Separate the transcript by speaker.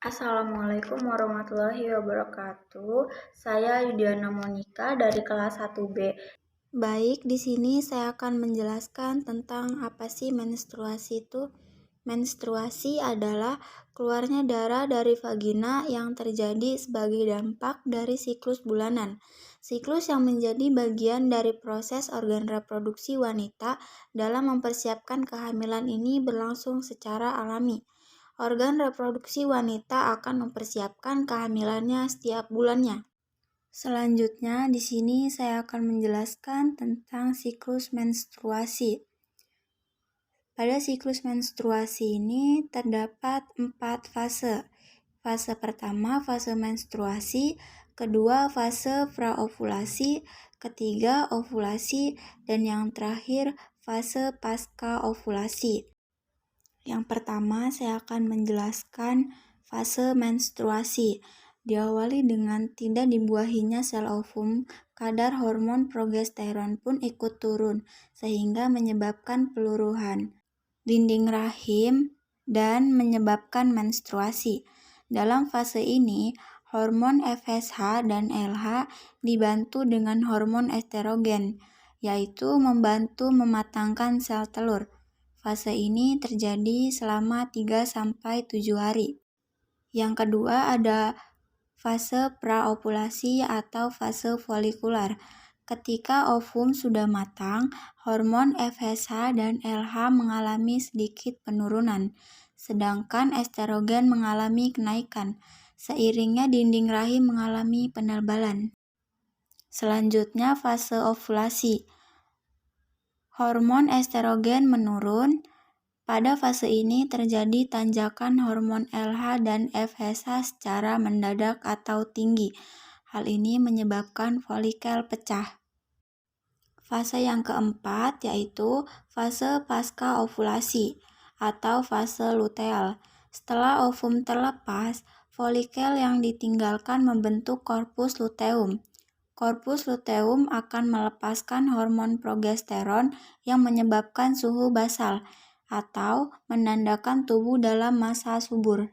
Speaker 1: Assalamualaikum warahmatullahi wabarakatuh. Saya Yudiana Monika dari kelas 1B. Baik, di sini saya akan menjelaskan tentang apa sih menstruasi itu. Menstruasi adalah keluarnya darah dari vagina yang terjadi sebagai dampak dari siklus bulanan. Siklus yang menjadi bagian dari proses organ reproduksi wanita dalam mempersiapkan kehamilan ini berlangsung secara alami. Organ reproduksi wanita akan mempersiapkan kehamilannya setiap bulannya. Selanjutnya, di sini saya akan menjelaskan tentang siklus menstruasi. Pada siklus menstruasi ini terdapat 4 fase. Fase pertama, fase menstruasi, kedua, fase praovulasi, ketiga, ovulasi, dan yang terakhir, fase pasca ovulasi. Yang pertama, saya akan menjelaskan fase menstruasi. Diawali dengan tidak dibuahinya sel ovum, kadar hormon progesteron pun ikut turun, sehingga menyebabkan peluruhan dinding rahim dan menyebabkan menstruasi. Dalam fase ini, hormon FSH dan LH dibantu dengan hormon estrogen, yaitu membantu mematangkan sel telur. Fase ini terjadi selama 3-7 hari. Yang kedua ada fase praovulasi atau fase folikular. Ketika ovum sudah matang, hormon FSH dan LH mengalami sedikit penurunan, sedangkan estrogen mengalami kenaikan. Seiringnya dinding rahim mengalami penebalan. Selanjutnya fase ovulasi. Hormon estrogen menurun. Pada fase ini terjadi tanjakan hormon LH dan FSH secara mendadak atau tinggi. Hal ini menyebabkan folikel pecah. Fase yang keempat yaitu fase pasca ovulasi atau fase luteal. Setelah ovum terlepas, folikel yang ditinggalkan membentuk korpus luteum. Korpus luteum akan melepaskan hormon progesteron yang menyebabkan suhu basal atau menandakan tubuh dalam masa subur.